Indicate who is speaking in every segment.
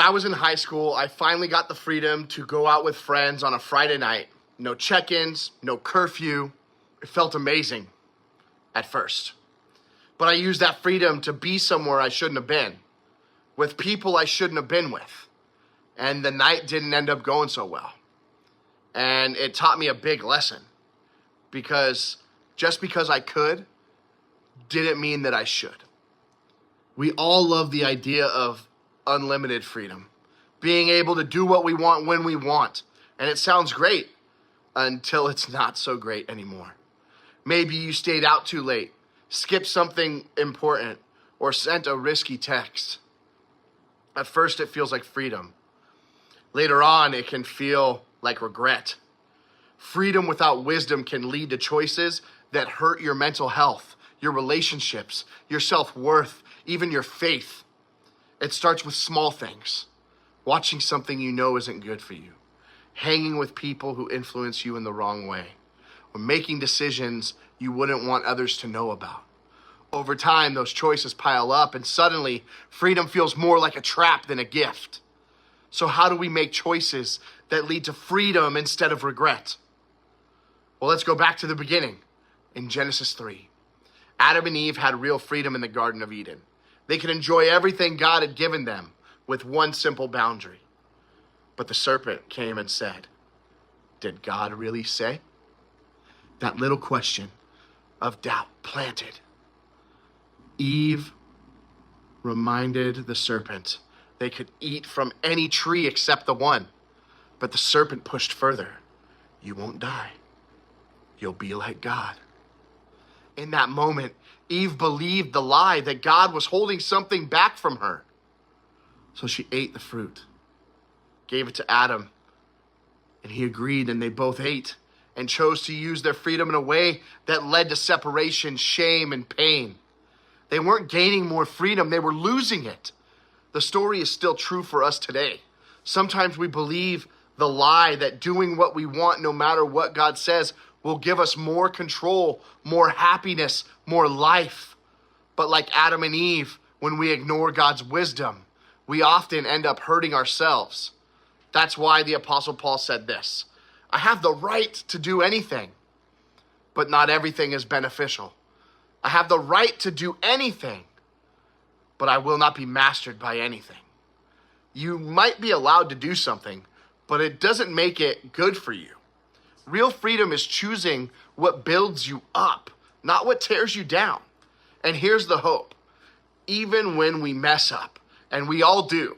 Speaker 1: I was in high school, I finally got the freedom to go out with friends on a Friday night. No check-ins, no curfew. It felt amazing at first. But I used that freedom to be somewhere I shouldn't have been, with people I shouldn't have been with. And the night didn't end up going so well. And it taught me a big lesson, because just because I could didn't mean that I should. We all love the idea of unlimited freedom, being able to do what we want when we want. And it sounds great until it's not so great anymore. Maybe you stayed out too late, skipped something important, or sent a risky text. At first, it feels like freedom. Later on, it can feel like regret. Freedom without wisdom can lead to choices that hurt your mental health, your relationships, your self-worth, even your faith. It starts with small things. Watching something you know isn't good for you. Hanging with people who influence you in the wrong way. Or making decisions you wouldn't want others to know about. Over time, those choices pile up, and suddenly, freedom feels more like a trap than a gift. So how do we make choices that lead to freedom instead of regret? Well, let's go back to the beginning. In Genesis 3, Adam and Eve had real freedom in the Garden of Eden. They could enjoy everything God had given them with one simple boundary. But the serpent came and said, "Did God really say?" That little question of doubt planted. Eve reminded the serpent they could eat from any tree except the one. But the serpent pushed further. "You won't die. You'll be like God." In that moment, Eve believed the lie that God was holding something back from her. So she ate the fruit, gave it to Adam, and he agreed, and they both ate and chose to use their freedom in a way that led to separation, shame, and pain. They weren't gaining more freedom, they were losing it. The story is still true for us today. Sometimes we believe the lie that doing what we want, no matter what God says, will give us more control, more happiness, more life. But like Adam and Eve, when we ignore God's wisdom, we often end up hurting ourselves. That's why the Apostle Paul said this: "I have the right to do anything, but not everything is beneficial. I have the right to do anything, but I will not be mastered by anything." You might be allowed to do something, but it doesn't make it good for you. Real freedom is choosing what builds you up, not what tears you down. And here's the hope. Even when we mess up, and we all do,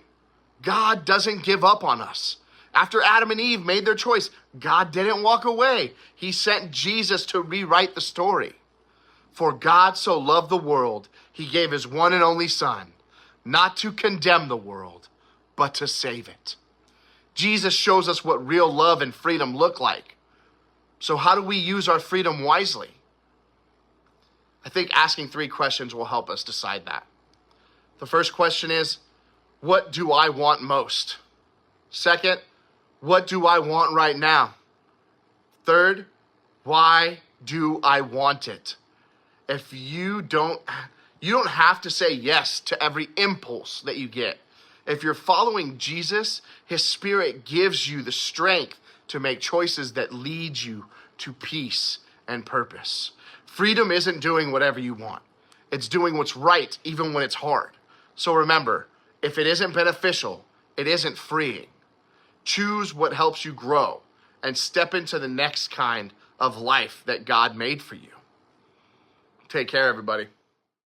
Speaker 1: God doesn't give up on us. After Adam and Eve made their choice, God didn't walk away. He sent Jesus to rewrite the story. For God so loved the world, he gave his one and only Son, not to condemn the world, but to save it. Jesus shows us what real love and freedom look like. So how do we use our freedom wisely? I think asking 3 questions will help us decide that. The first question is, what do I want most? Second, what do I want right now? Third, why do I want it? If you don't have to say yes to every impulse that you get. If you're following Jesus, his Spirit gives you the strength to make choices that lead you to peace and purpose. Freedom isn't doing whatever you want. It's doing what's right, even when it's hard. So remember, if it isn't beneficial, it isn't freeing. Choose what helps you grow and step into the next kind of life that God made for you. Take care, everybody.